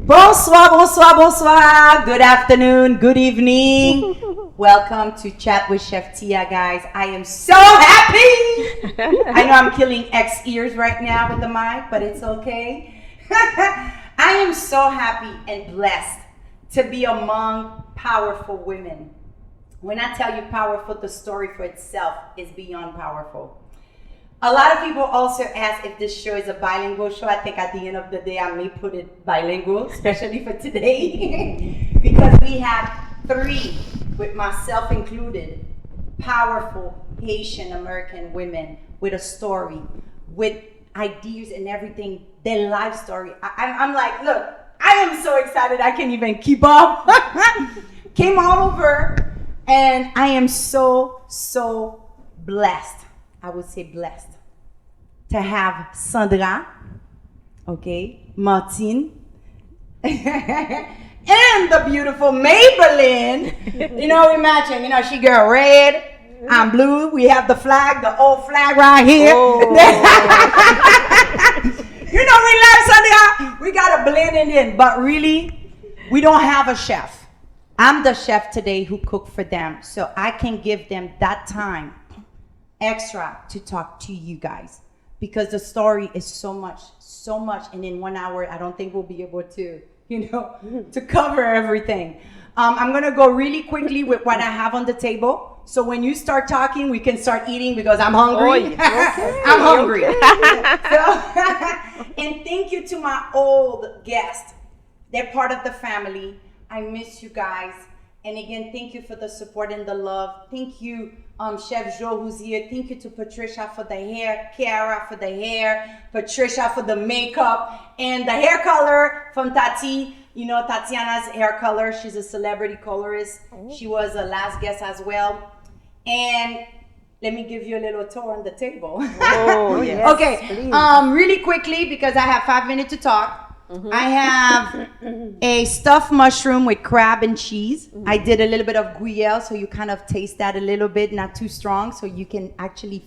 Bonsoir, bonsoir, bonsoir. Good afternoon, good evening. Welcome to Chat with Chef Thia, guys. I am so happy. I know I'm killing X ears right now with the mic, but it's okay. I am so happy and blessed to be among powerful women. When I tell you powerful, the story for itself is beyond powerful. A lot of people also ask if this show is a bilingual show. I think at the end of the day, I may put it bilingual, especially for today, because we have three, with myself included, powerful Haitian American women with a story, with ideas and everything, their life story. I'm like, look, I am so excited I can't even keep up. Came all over, and I am so blessed. I would say blessed to have Sandra, okay, Martine, and the beautiful Maybeline. You know, imagine, she got red, I'm blue. We have the flag, the old flag right here. Oh. We love Sandra. We gotta blend it in, but really, we don't have a chef. I'm the chef today who cooked for them, so I can give them that time extra to talk to you guys, because the story is so much, and in 1 hour I don't think we'll be able to to cover everything. I'm gonna go really quickly with what I have on the table. So when you start talking, we can start eating because I'm hungry. Oh, yeah. Okay. I'm hungry. And thank you to my old guests. They're part of the family. I miss you guys. And again, thank you for the support and the love. Thank you, Chef Joe, who's here. Thank you to Patricia for the hair, Kiara for the hair, Patricia for the makeup, and the hair color from Tati. You know, Tatiana's hair color. She's a celebrity colorist. She was a last guest as well. And let me give you a little tour on the table. Oh, yes. Okay, really quickly, because I have 5 minutes to talk. I have a stuffed mushroom with crab and cheese. I did a little bit of Gruyere, so you kind of taste that a little bit, not too strong, so you can actually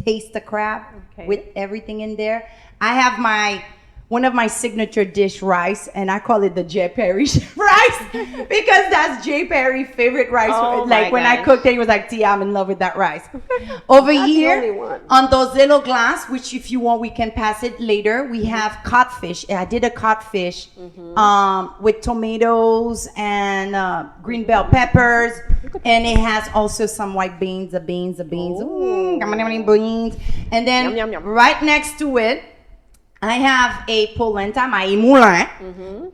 taste the crab with everything in there. I have one of my signature dish rice, and I call it the J. Perry rice because that's J. Perry's favorite rice. Like when I cooked it, he was like, Tia, I'm in love with that rice. Over here, on those little glass, which if you want, we can pass it later. We have codfish. I did a codfish with tomatoes and green bell peppers. And it has also some white beans, the beans. beans. And then Yum, yum, yum. right next to it, I have a polenta, my moulin.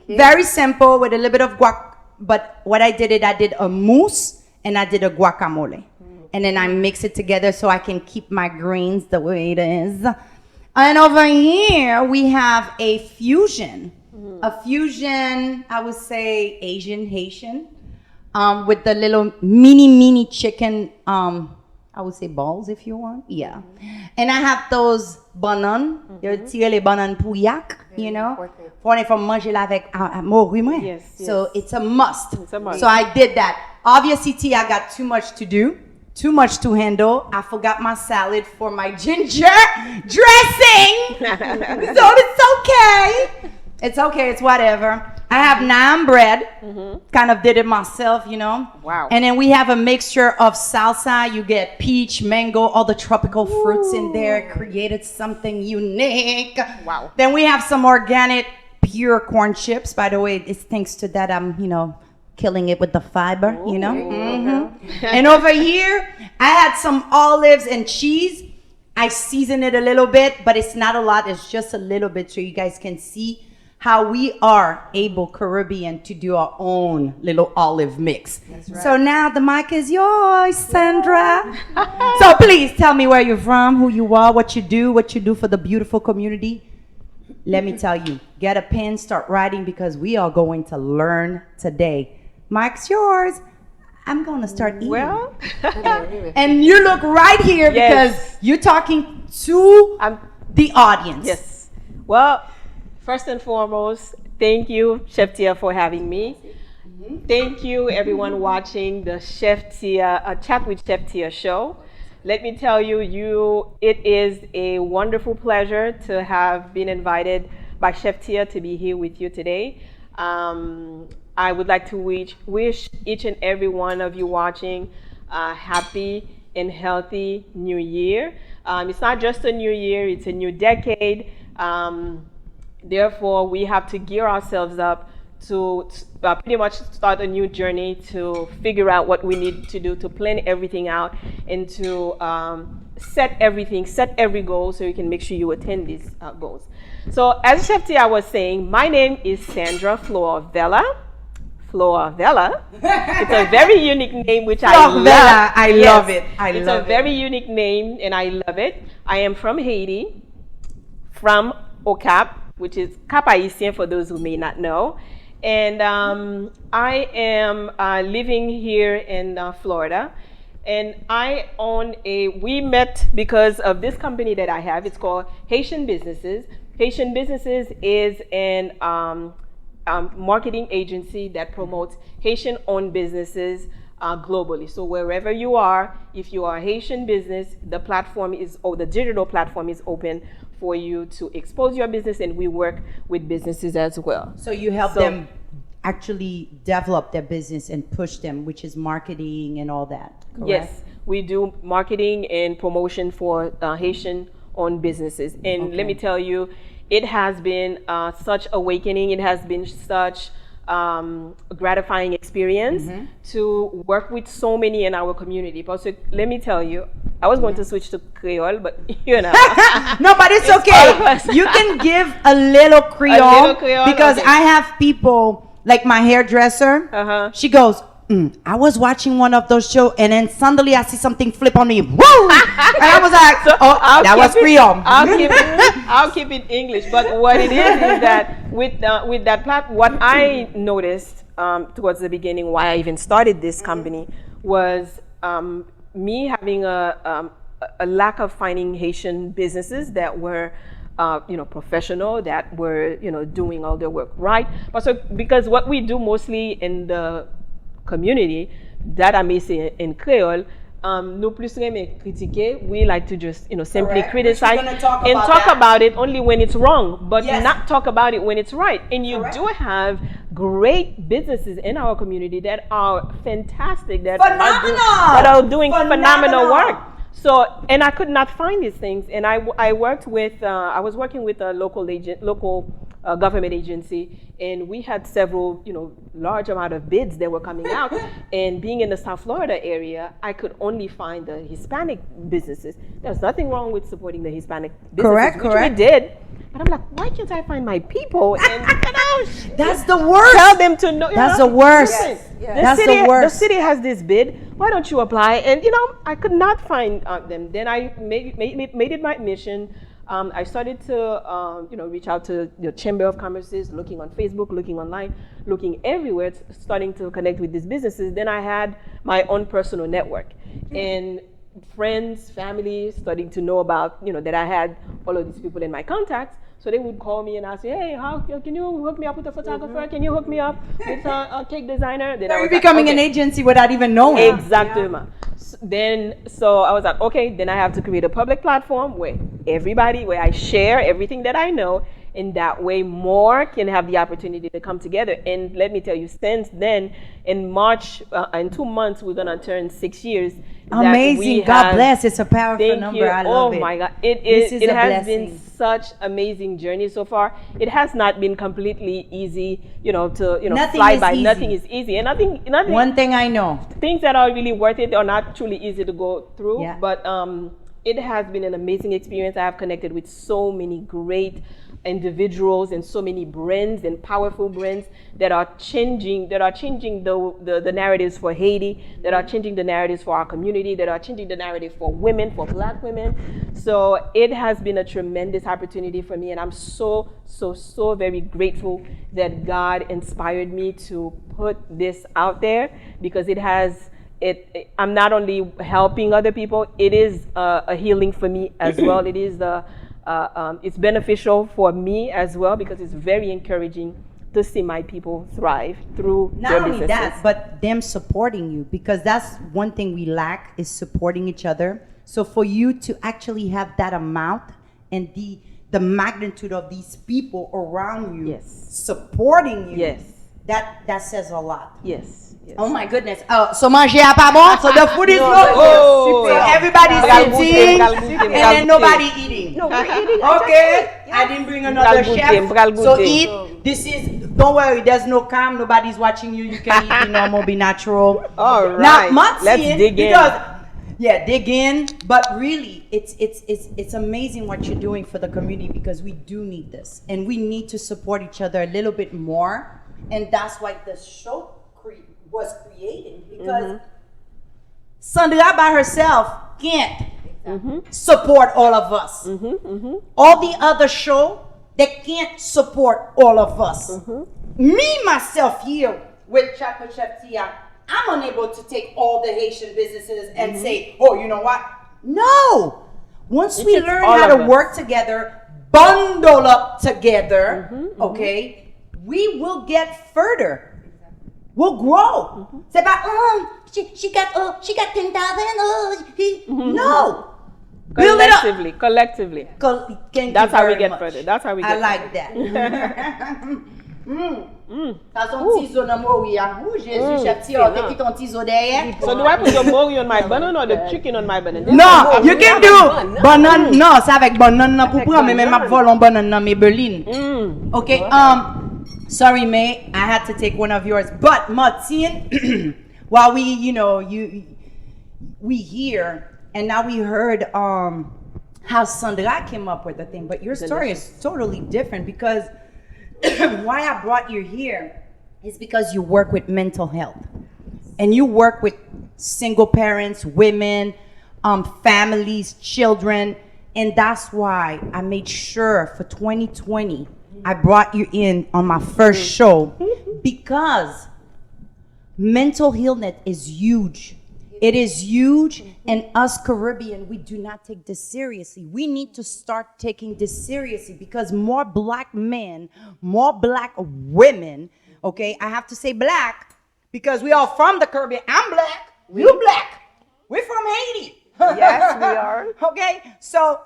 Very simple with a little bit of guac. But what I did a mousse and I did a guacamole. And then I mix it together so I can keep my greens the way it is. And over here, we have a fusion. A fusion, I would say Asian, Haitian. With the little mini chicken, I would say balls if you want. Yeah. And I have those bananes. You tire les bananes pouillac, you know. Pour les faire manger là avec morue, moi. Yes. So it's a must. It's a must. So I did that. Obviously, I got too much to do. Too much to handle. I forgot my salad for my ginger dressing. So it's okay. It's okay. It's whatever. I have naan bread. Kind of did it myself, you know. Wow. And then we have a mixture of salsa. You get peach, mango, all the tropical fruits in there. Created something unique. Wow. Then we have some organic, pure corn chips. By the way, it's thanks to that I'm, killing it with the fiber, And over here, I had some olives and cheese. I season it a little bit, but it's not a lot. It's just a little bit so you guys can see how we are able, Caribbean, to do our own little olive mix. That's right. So now the mic is yours, Sandra. So please tell me where you're from, who you are, what you do for the beautiful community. Let me tell you, get a pen, start writing because we are going to learn today. Mike's yours. I'm going to start eating. Well, and you look right here because you're talking to the audience. Yes. Well, first and foremost, thank you, Chef Thia, for having me. Thank you, everyone watching the Chef Thia, Chat with Chef Thia show. Let me tell you, it is a wonderful pleasure to have been invited by Chef Thia to be here with you today. I would like to wish each and every one of you watching a happy and healthy new year. It's not just a new year, it's a new decade. Therefore, we have to gear ourselves up to pretty much start a new journey to figure out what we need to do to plan everything out and to set every goal so you can make sure you attain these goals. So as Chef Thia was saying, my name is Sandra Florvella. It's a very unique name, which I love. I love it. It's a very unique name, and I love it. I am from Haiti, from Ocap, which is Cap Haitien for those who may not know. And I am living here in Florida. And we met because of this company that I have. It's called Haitian Businesses. Haitian Businesses is an marketing agency that promotes Haitian-owned businesses globally. So wherever you are, if you are a Haitian business, the digital platform is open for you to expose your business, and we work with businesses as well. So you help them actually develop their business and push them, which is marketing and all that, correct? Yes, we do marketing and promotion for Haitian-owned businesses. And let me tell you, it has been such awakening. It has been such gratifying experience to work with so many in our community. Also, let me tell you, I was going to switch to Creole, but you know. No, but it's okay. You can give a little Creole, because okay. I have people like my hairdresser. She goes, I was watching one of those shows, and then suddenly I see something flip on me. Woo! And I was like, that was Creole. I'll keep it English. But what it is that with that platform, what I noticed towards the beginning, why I even started this company, was me having a lack of finding Haitian businesses that were professional, that were doing all their work right. But so because what we do mostly in the community, that I may say in Creole, nous plus aimer critiquer. We like to just simply criticize and talk about it only when it's wrong, but not talk about it when it's right. And you do have great businesses in our community that are fantastic, that are doing phenomenal work. So, and I could not find these things, and I worked with I was working with a local government agency, and we had several large amount of bids that were coming out. And being in the South Florida area, I could only find the Hispanic businesses. There's nothing wrong with supporting the Hispanic businesses, which we did. But I'm like, why can't I find my people? And that's the worst. Tell them to know. That's the worst. That's the worst. The city has this bid. Why don't you apply? And I could not find them. Then I made it my mission. I started to reach out to the Chamber of Commerce's, looking on Facebook, looking online, looking everywhere, starting to connect with these businesses. Then I had my own personal network, and friends, family, starting to know about that I had all of these people in my contacts. So they would call me and ask, hey, can you hook me up with a photographer? Can you hook me up with a cake designer? Then you're becoming an agency without even knowing. Exactly. Yeah. So I was like, okay, then I have to create a public platform where I share everything that I know, and that way more can have the opportunity to come together. And let me tell you, since then, in March, in 2 months, we're gonna turn 6 years. Amazing. God bless. It's a powerful number. I love it. Oh my God. It has been such amazing journey so far. It has not been completely easy, to fly by. Easy. Nothing is easy. And nothing. One thing I know. Things that are really worth it are not truly easy to go through. Yeah. But it has been an amazing experience. I have connected with so many great individuals and so many brands and powerful brands that are changing the narratives for Haiti, that are changing the narratives for our community, that are changing the narrative for women, for Black women. So it has been a tremendous opportunity for me, and I'm so very grateful that God inspired me to put this out there, because I'm not only helping other people, it is a healing for me as well. It is it's beneficial for me as well, because it's very encouraging to see my people thrive through not their only businesses. that, but them supporting you, because that's one thing we lack, is supporting each other. So for you to actually have that amount and the magnitude of these people around you supporting you, that says a lot. Yes. Oh my goodness. So manger à pas bon, so the food is good. So everybody's sitting and then nobody eating. No, we're eating. Okay. I didn't bring another chef. So eat. This is, don't worry, there's no cam, nobody's watching you. You can eat, be normal, be natural. All right. Now, Martine, let's dig in. Dig in. But really, it's amazing what you're doing for the community, because we do need this, and we need to support each other a little bit more. And that's why the show was created, because Sandra by herself can't support all of us. All the other show, they can't support all of us. Me, myself here with Chef Thia, I'm unable to take all the Haitian businesses and say, oh, you know what? No. Once we learn how to work together, bundle up together, okay, we will get further. We'll grow. C'est pas, she got 10,000. No. Build it up. Collectively. That's how we get further. That's how we get I like that. T'as ton ciseau dans mon oui. Jésus, Chef Thia, t'as ton ciseau derrière. So do I put your mori on my bun or the chicken on my bun? No, you can do banane. Non, c'est avec banane pour prendre, mais même ma vol en banane dans Maybeline. Okay. Sorry, May, I had to take one of yours. But Martine, while we, we hear, and now we heard how Sandra came up with the thing. But your story is totally different because why I brought you here is because you work with mental health. And you work with single parents, women, families, children. And that's why I made sure for 2020, I brought you in on my first show because mental illness is huge. It is huge, and us Caribbean, we do not take this seriously. We need to start taking this seriously because more black men, more black women, okay, I have to say black because we are from the Caribbean. I'm black, you black. We're from Haiti. Yes, we are. Okay, so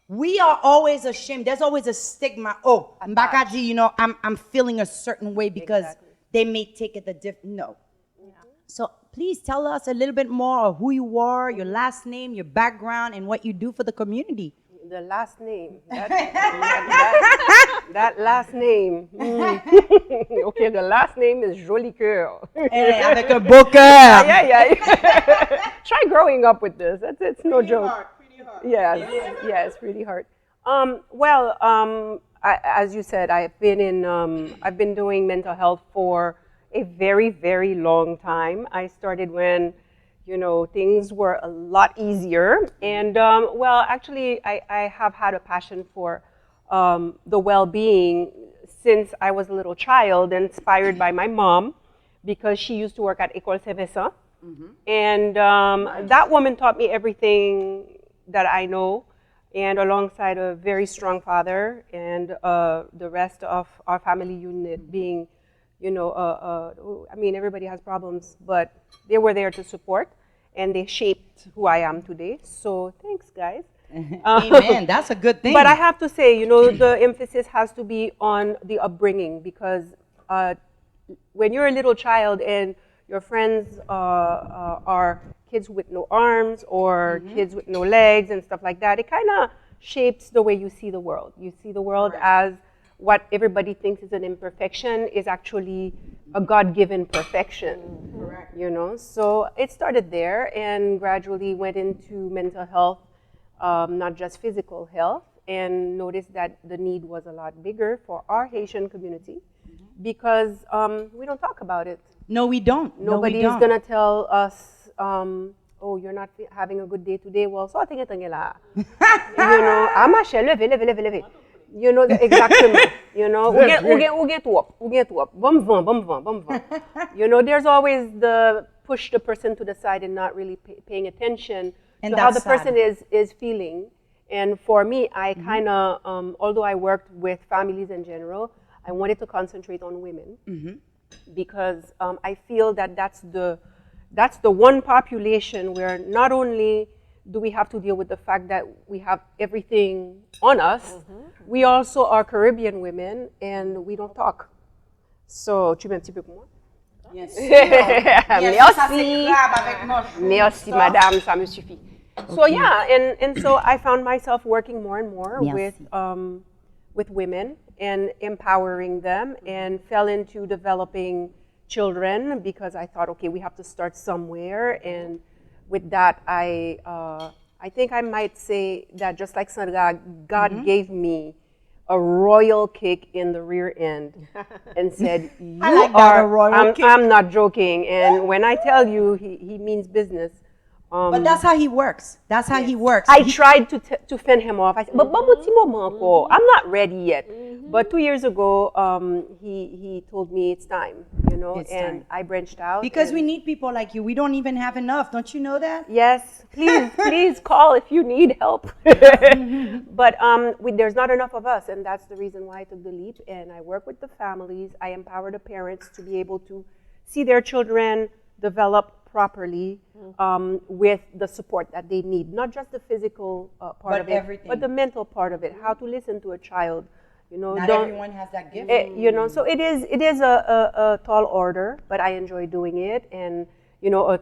we are always ashamed. There's always a stigma. Oh, Mbakaji, I'm feeling a certain way because they may take it a different. No. Yeah. So please tell us a little bit more of who you are, your last name, your background, and what you do for the community. The last name. That last name. Okay, the last name is Jolicoeur. Hey, avec un beau cœur. Yeah. Try growing up with this. It's no joke. Pretty hard. Yes, really hard. As you said, I've been doing mental health for a very, very long time. I started when, things were a lot easier. And actually, I have had a passion for the well-being since I was a little child, inspired by my mom, because she used to work at École Saint-Vincent. And that woman taught me everything that I know, and alongside a very strong father and the rest of our family unit being, everybody has problems, but they were there to support, and they shaped who I am today. So thanks, guys. Amen. That's a good thing. But I have to say, the emphasis has to be on the upbringing, because when you're a little child and your friends are kids with no arms or kids with no legs and stuff like that, it kind of shapes the way you see the world. You see the world as what everybody thinks is an imperfection is actually a God-given perfection. Correct. So it started there and gradually went into mental health, not just physical health, and noticed that the need was a lot bigger for our Haitian community because we don't talk about it. No, we don't. Nobody's going to tell us, oh, you're not having a good day today. Well, so I think it's la. Levez. Exactement. Ou get up. There's always the push the person to the side and not really paying attention to how the person is feeling. And for me, I kind of, although I worked with families in general, I wanted to concentrate on women because I feel that that's the one population where not only do we have to deal with the fact that we have everything on us, we also are Caribbean women and we don't talk. So, tu mets un petit peu pour moi? Yes. Merci, madame, ça me suffit. So yeah, and so I found myself working more and more with women and empowering them, and fell into developing children because I thought, okay, we have to start somewhere. And with that, I think I might say that just like Sandra, God gave me a royal kick in the rear end and said, I'm not joking. And when I tell you, he means business. But that's how he works. That's how he works. I tried to fend him off. I said, but I'm not ready yet. But 2 years ago, he told me it's time, and time. I branched out. Because we need people like you. We don't even have enough. Don't you know that? Yes. Please call if you need help. But there's not enough of us, and that's the reason why I took the leap. And I work with the families. I empower the parents to be able to see their children develop properly with the support that they need, not just the physical part of it, everything. But the mental part of it, how to listen to a child. Not everyone has that gift. So it is a tall order, but I enjoy doing it. And,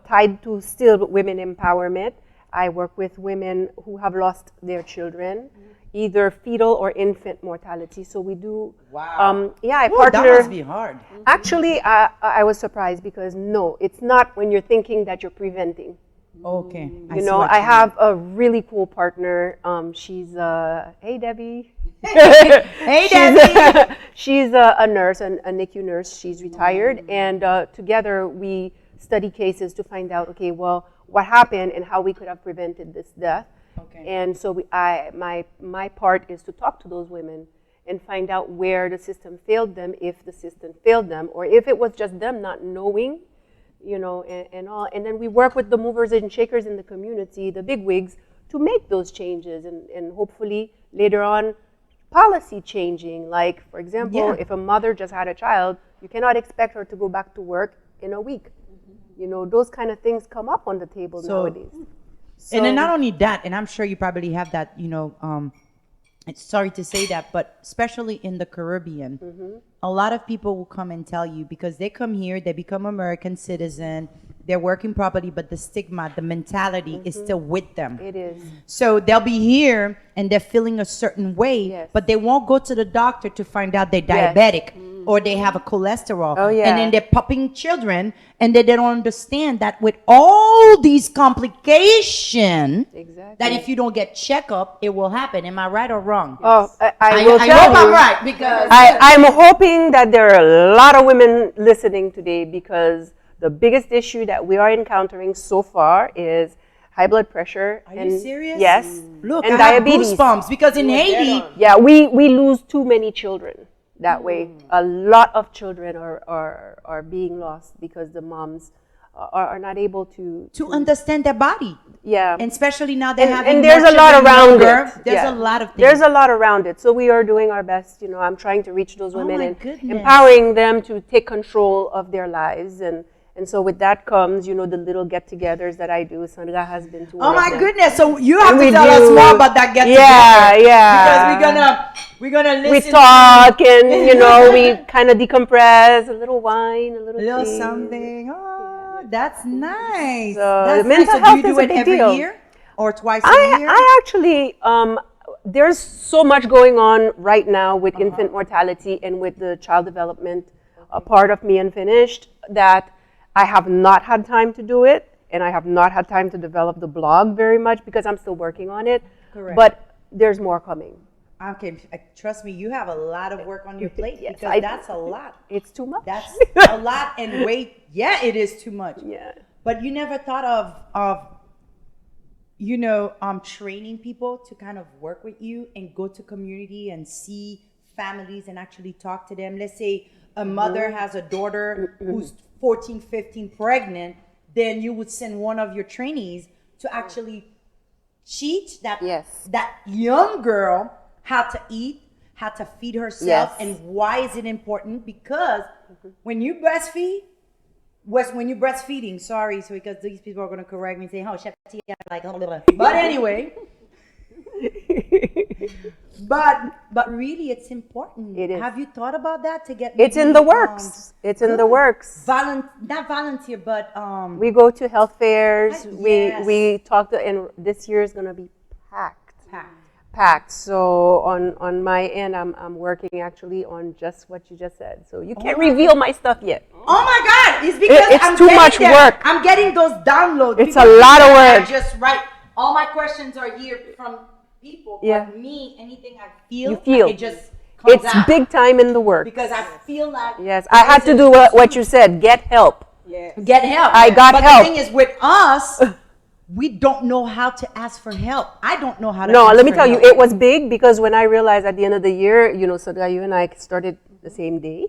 tied to still women empowerment, I work with women who have lost their children, either fetal or infant mortality. So we do. Wow. I Ooh, partner. that must be hard. Actually, I was surprised because no, it's not when you're thinking that you're preventing. Okay. You know, I have a really cool partner. She's hey Debbie. Hey Debbie. She's a nurse, a NICU nurse. She's retired, and together we study cases to find out, okay, well, what happened and how we could have prevented this death. Okay. And so my part is to talk to those women and find out where the system failed them, if the system failed them, or if it was just them not knowing, you know, and all. And then we work with the movers and shakers in the community, the bigwigs, to make those changes and hopefully later on policy changing. Like, for example, if a mother just had a child, you cannot expect her to go back to work in a week. You know, those kind of things come up on the table nowadays. So, and then not only that, and I'm sure you probably have that, you know, it's sorry to say that, but especially in the Caribbean, a lot of people will come and tell you because they come here, they become American citizen, they're working properly, but the stigma, the mentality is still with them. it is. So they'll be here and they're feeling a certain way, but they won't go to the doctor to find out they're diabetic or they have a cholesterol. Oh, yeah. And then they're popping children and they don't understand that with all these complications, that if you don't get checkup, it will happen. Am I right or wrong? Oh, I hope I'm you, right because I'm hoping that there are a lot of women listening today because the biggest issue that we are encountering so far is high blood pressure. Are you serious? Yes. Look, and I diabetes. have goosebumps because in Haiti, we lose too many children that way. A lot of children are being lost because the moms are not able to understand their body. Yeah. And especially now they're having and there's a lot around it. There's a lot of things. There's a lot around it. So we are doing our best. You know, I'm trying to reach those women and goodness. empowering them to take control of their lives. And so with that comes, you know, the little get-togethers that I do. Sandra has been to one Oh my of them. goodness! So you have And to tell us more about that get-together. Yeah. Because we're gonna listen. We talk and you know we kind of decompress. A little wine, a little tea. Something. Oh, that's nice. So That's mental nice. So health do you is do a it big every deal. year or twice a year? I actually there's so much going on right now with infant mortality and with the child development part of Me Unfinished that I have not had time to do it, and I have not had time to develop the blog very much because I'm still working on it. Correct. But there's more coming. Okay, trust me, you have a lot of work on your plate Yes, because I that's a lot. It's too much. That's a lot, and wait, yeah, it is too much. Yeah. But you never thought of you know, training people to kind of work with you and go to community and see families and actually talk to them. Let's say a mother has a daughter who's 14, 15 pregnant, then you would send one of your trainees to actually teach that that young girl how to eat, how to feed herself, and why is it important? Because when you breastfeed, when you're breastfeeding, sorry, so because these people are going to correct me and say, oh, Chef Thia, like, but anyway, but really, it's important. It is. Have you thought about that to get? It's in the works. It's in the works. Not volunteer, but we go to health fairs. Yes. We talk to, and this year is going to be packed. So on my end, I'm working actually on just what you just said. So you can't reveal my stuff yet. Oh my God! It's because it's too much work. I'm getting those downloads. It's a lot of work. I just write. All my questions are here from people. Yeah. But me, anything I feel, You feel. it just comes out. It's big time in the work. Because I feel like I had to do what you said. Get help. Get help. I got help. But the thing is, with us, we don't know how to ask for help. I don't know how to. No, ask let me for tell you, help. it was big because when I realized at the end of the year, you know, Sandra, you and I started the same day.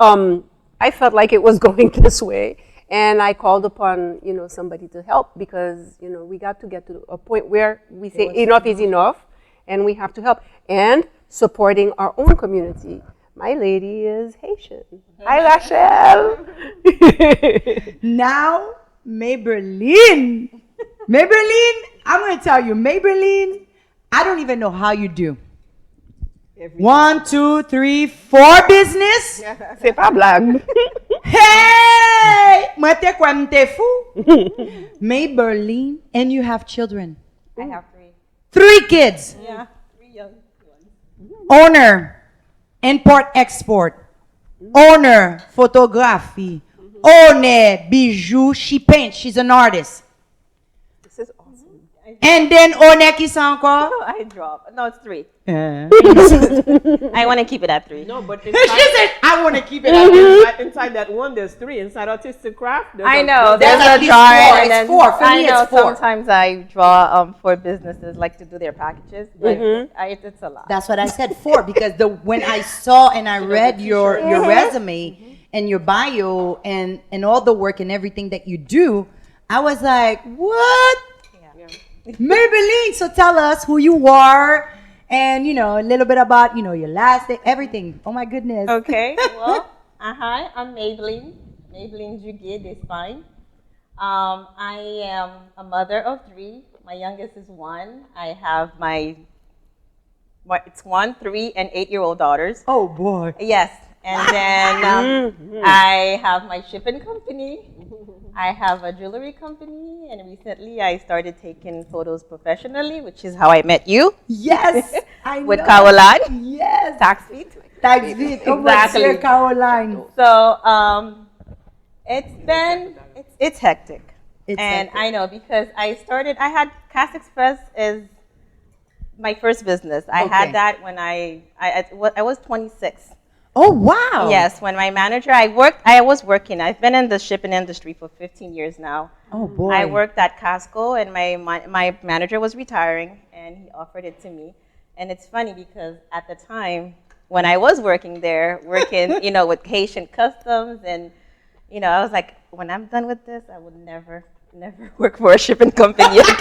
I felt like it was going this way. And I called upon, you know, somebody to help because, you know, we got to get to a point where we say enough is enough and we have to help. And supporting our own community. My lady is Haitian. Hi, Rachel. Now, Maybeline. Maybeline, I'm going to tell you, Maybeline, I don't even know how you do. 1, 2, 3, 4 business. C'est pas blague. Hey! Moi te quoi m'te fou? Maybeline, and you have children. I have 3. 3 kids. Yeah, 3 young. owner, import export, owner, photography, owner, bijou. She paints. She's an artist. This is awesome. And then owner qui c'est encore? I drop. No, it's 3. Yeah. I want to keep it at 3. No, but She inside, said, I want to keep it inside that one, there's 3. Inside artistic craft, there's I know. There's There's at a least jar, 4. and It's then 4. For I me, know it's 4. sometimes I draw for businesses like to do their packages. But it's a lot. That's what I said 4 because when I saw and I read your resume and your bio and all the work and everything that you do, I was like, what? Maybeline. So tell us who you are and a little bit about your last day, everything. Oh my goodness. Okay. Well, hi. I'm Maybeline. Maybeline Dugue, Despagne. I am a mother of 3. My youngest is 1. I have it's 1, 3, and 8-year-old daughters. Oh boy. Yes. And then I have my shipping company. I have a jewelry company, and recently I started taking photos professionally, which is how I met you. Yes. I With know. Caroline. Yes. Tax feet. That's it. Oh, Exactly. Monsieur Caroline. So it's hectic. It's And hectic. I know because I had Xpress as my first business. I Okay. had that when I was 26. Oh wow. Yes, when my manager, I was working. I've been in the shipping industry for 15 years now. Oh boy. I worked at Costco, and my manager was retiring, and he offered it to me. And it's funny because at the time when I was working there, with Haitian customs, and I was like, when I'm done with this, I would never work for a shipping company again.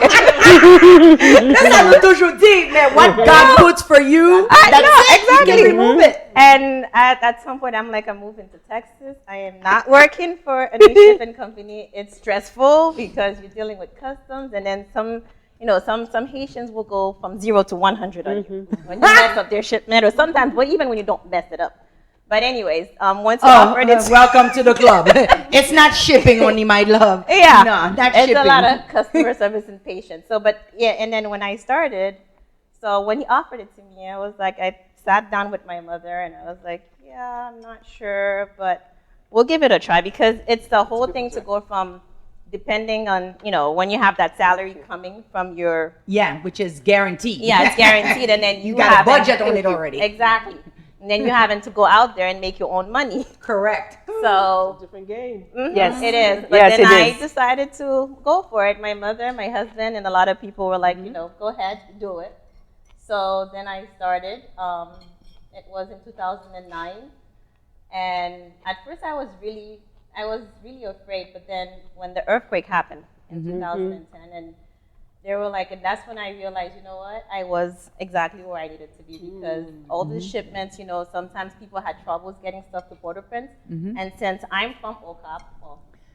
That's how we toujours dit, mais what God puts for you, that's it. exactly. You can remove it. And at some point, I'm moving to Texas. I am not working for a new shipping company. It's stressful because you're dealing with customs, and then some Haitians will go from 0 to 100 on you when you mess up their shipment, or sometimes, even when you don't mess it up. But anyways, once you offered it, welcome to the club. It's not shipping only, my love. yeah, No, not it's shipping. a lot of customer service and patience. So, and then when I started, so when he offered it to me, I was like, I sat down with my mother and I was like, yeah, I'm not sure, but we'll give it a try because it's the whole thing to go from depending on, when you have that salary coming from your, which is guaranteed. yeah, it's guaranteed, and then You got a budget on it already. Exactly. And then you having to go out there and make your own money. Correct. So different game. Yes. it is. But Yes, then it I is. decided to go for it. My mother, my husband, and a lot of people were like, go ahead, do it. So then I started. It was in 2009, and at first I was really afraid. But then when the earthquake happened in 2010, and they were like, and that's when I realized, you know what, I was exactly where I needed to be because all the shipments, sometimes people had troubles getting stuff to Port-au-Prince. And since I'm from OCAP,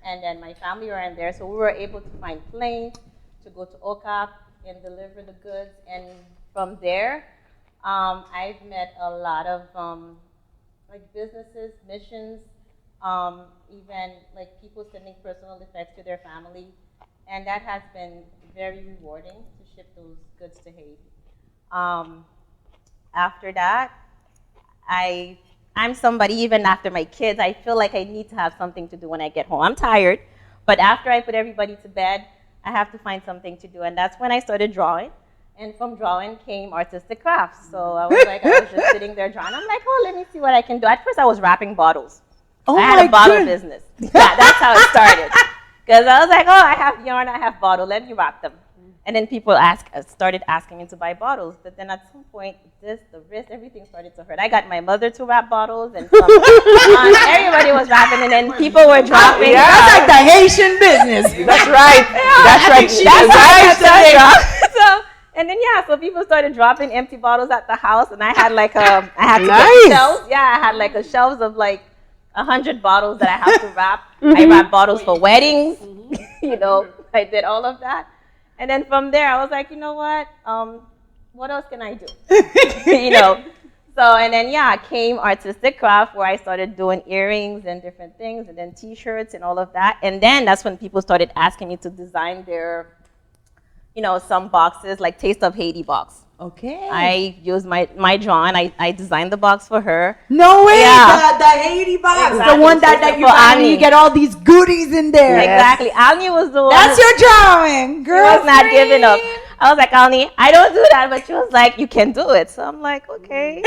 and then my family are in there, so we were able to find planes to go to OCAP and deliver the goods. And from there, I've met a lot of businesses, missions, even people sending personal effects to their family. And that has been very rewarding to ship those goods to Haiti. After that, I'm somebody, even after my kids, I feel like I need to have something to do when I get home. I'm tired, but after I put everybody to bed, I have to find something to do. And that's when I started drawing. And from drawing came artistic crafts. So I was just sitting there drawing. I'm like, let me see what I can do. At first I was wrapping bottles. Oh I had a bottle business. Yeah, that's how it started. Because I was like, I have yarn, I have bottle, let me wrap them. And then people started asking me to buy bottles. But then at some point, the wrist, everything started to hurt. I got my mother to wrap bottles, and everybody was wrapping, and then people were dropping. Yeah. That's like the Haitian business. That's right. That's right. That's right. So, and then so people started dropping empty bottles at the house, and I had Nice. shelves. Yeah, I had a shelves of 100 bottles that I have to wrap. I wrap bottles for weddings. I did all of that. And then from there, I was like, you know what else can I do? So, and then, came artistic craft where I started doing earrings and different things, and then T-shirts and all of that. And then that's when people started asking me to design their, some boxes, like Taste of Haiti box. Okay. I used my drawing. I designed the box for her. No way. Yeah. The Haiti box. Exactly. The one that you For find and Annie. you get all these goodies in there. Exactly. Alnie was the one. That's your drawing, She girl. was not giving up. I was like, Alnie, I don't do that, but she was like, you can do it. So I'm like, okay.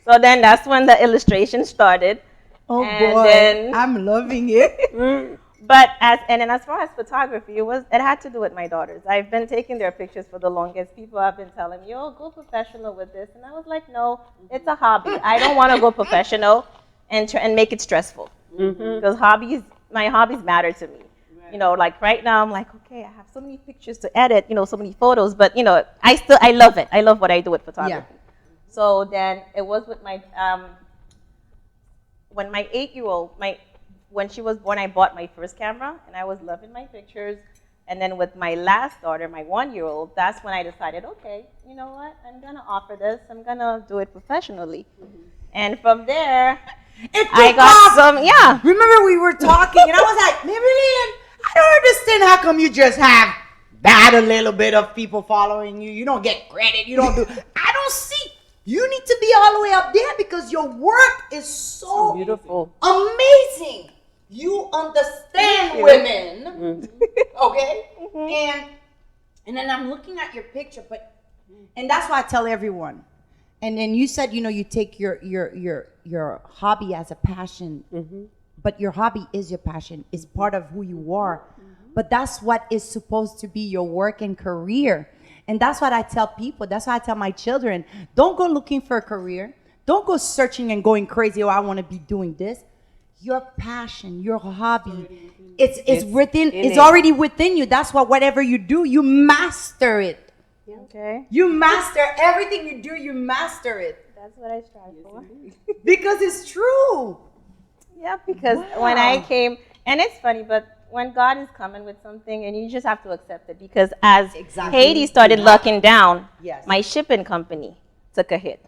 So then that's when the illustration started. Oh And boy, then- I'm loving it. But as far as photography, it had to do with my daughters. I've been taking their pictures for the longest. People have been telling me, "Oh, go professional with this," and I was like, "No, it's a hobby. I don't want to go professional and make it stressful because my hobbies matter to me. You know, like right now, I'm like, okay, I have so many pictures to edit, so many photos, but I love it. I love what I do with photography. Yeah. So then it was with my when my 8-year-old when she was born, I bought my first camera, and I was loving my pictures. And then with my last daughter, my 1-year-old, that's when I decided, okay, you know what? I'm going to offer this. I'm going to do it professionally. And from there, I got some, yeah. Remember we were talking, and I was like, Maybeline, I don't understand how come you just have that a little bit of people following you. You don't get credit. You don't do. I don't see. You need to be all the way up there because your work is so Beautiful. amazing. You understand women, okay? And then I'm looking at your picture, and that's why I tell everyone. And then you said, you take your hobby as a passion, but your hobby is your passion. It's part of who you are. But that's what is supposed to be your work and career. And that's what I tell people. That's why I tell my children, don't go looking for a career. Don't go searching and going crazy, I want to be doing this. Your passion, your hobby, it's already within you. That's why whatever you do, you master it. Okay. You master everything you do, you master it. That's what I strive for. Because it's true. Yeah, because when I came, and it's funny, but when God is coming with something, and you just have to accept it, because as Haiti started locking down, my shipping company took a hit.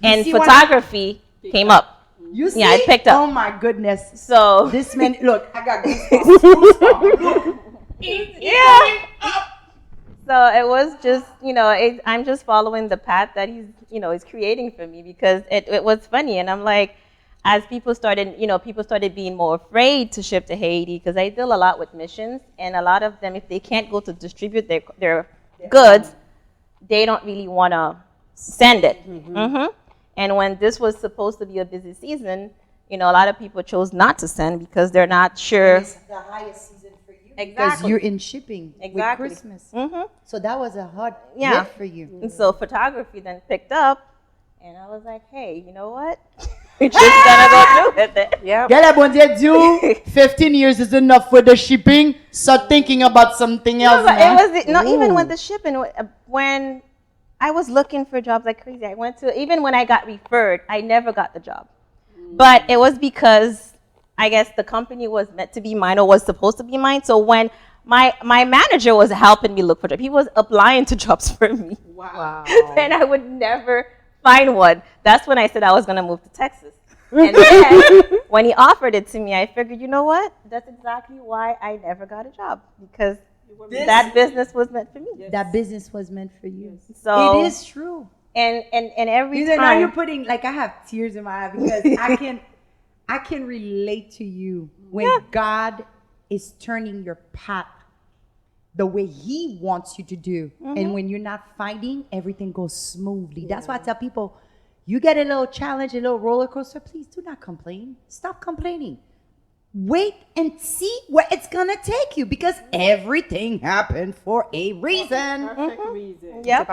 And photography came up. You see? Yeah, it picked up. Oh my goodness. So This man, look, I got goosebumps. yeah. So it was just, I'm just following the path that he's creating for me, because it was funny. And I'm like, as people started being more afraid to ship to Haiti, because I deal a lot with missions, and a lot of them, if they can't go to distribute their goods, they don't really want to send it. And when this was supposed to be a busy season, a lot of people chose not to send because they're not sure. It's the highest season for you. Because Exactly. you're in shipping Exactly. with Christmas. So that was a hard Yeah. hit for you. And so photography then picked up, and I was like, hey, you know what? We're just gonna go through with it. Yeah. Get bon Dieu, do 15 years is enough for the shipping. Start thinking about something else. But now. it was even with the shipping, when I was looking for jobs like crazy, even when I got referred, I never got the job. But it was because I guess the company was meant to be mine, or was supposed to be mine. So when my manager was helping me look for jobs, he was applying to jobs for me. Wow. And I would never find one. That's when I said I was going to move to Texas. And then when he offered it to me, I figured, you know what? That's exactly why I never got a job, because that business was meant for me. That business was meant for you. So it is true. And every Now time. you're putting, like, I have tears in my eye because I can relate to you when God is turning your path the way He wants you to do. And when you're not fighting, everything goes smoothly. That's why I tell people, you get a little challenge, a little roller coaster, please do not complain. Stop complaining. Wait and see where it's gonna take you, because everything happened for a reason. Perfect reason. Yep,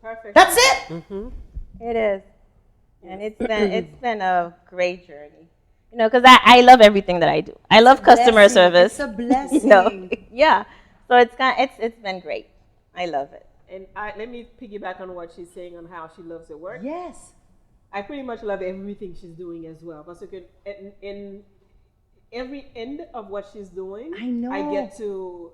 Perfect. That's it. it is. And it's been a great journey. Because I love everything that I do. I love customer service. It's a blessing. Yeah. So it's been great. I love it. And let me piggyback on what she's saying on how she loves her work. Yes. I pretty much love everything she's doing as well. Because in every end of what she's doing, I know. I get to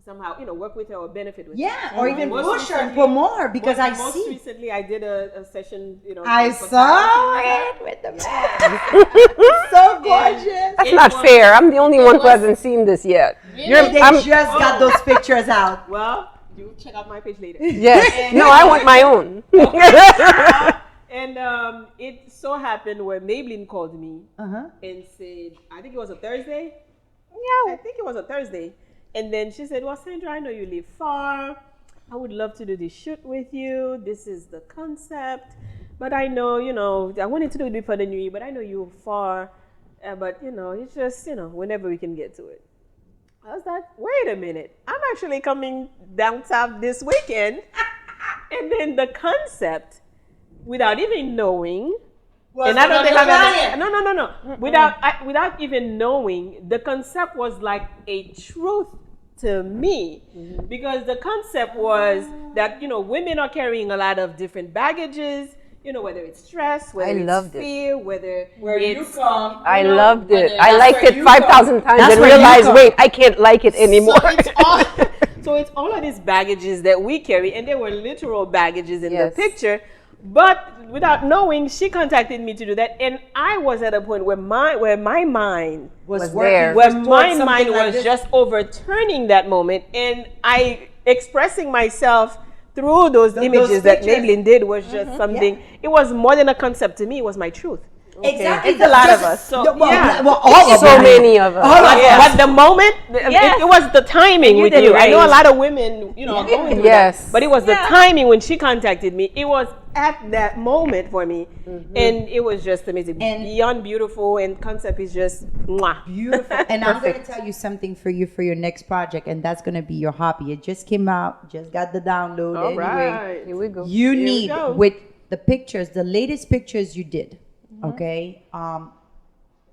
somehow, work with her or benefit with her. Yeah, or even Most push her and recently- promote because I most see. recently, I did a session, I for saw photography. it with the man. So gorgeous. That's not fair. I'm the only one who hasn't seen this yet. They just got those pictures out. Well, you check out my page later. Yes. No, I want my own. And it so happened where Maybeline called me and said, I think it was a Thursday. Yeah, I think it was a Thursday. And then she said, well, Sandra, I know you live far. I would love to do this shoot with you. This is the concept. But I know, I wanted to do it before the new year, but I know you're far. But, it's just, whenever we can get to it. I was like, wait a minute. I'm actually coming down south this weekend. And then the concept, without even knowing, and I don't think I've ever, no. Without even knowing, the concept was like a truth to me, because the concept was that women are carrying a lot of different baggages. Whether it's stress, whether it's fear, whether you come. I loved it. I liked it 5,000 times and realized, wait, I can't like it anymore. So it's all of these baggages that we carry, and there were literal baggages in the picture. But without knowing, she contacted me to do that, and I was at a point where my mind was there, where my mind was just overturning that moment, and I expressing myself through those images that Maybeline did was just something. Yeah. It was more than a concept to me. It was my truth. Okay. Exactly. It's a lot of us. So, many of us. But the moment, it was the timing with you. I know a lot of women, are going through that. But it was the timing when she contacted me. It was at that moment for me. And it was just amazing. And beyond beautiful, and concept is just mwah. Beautiful. And I'm going to tell you something for your next project, and that's going to be your hobby. It just came out, just got the download. All right. Here we go. You need, with the pictures, the latest pictures you did, okay,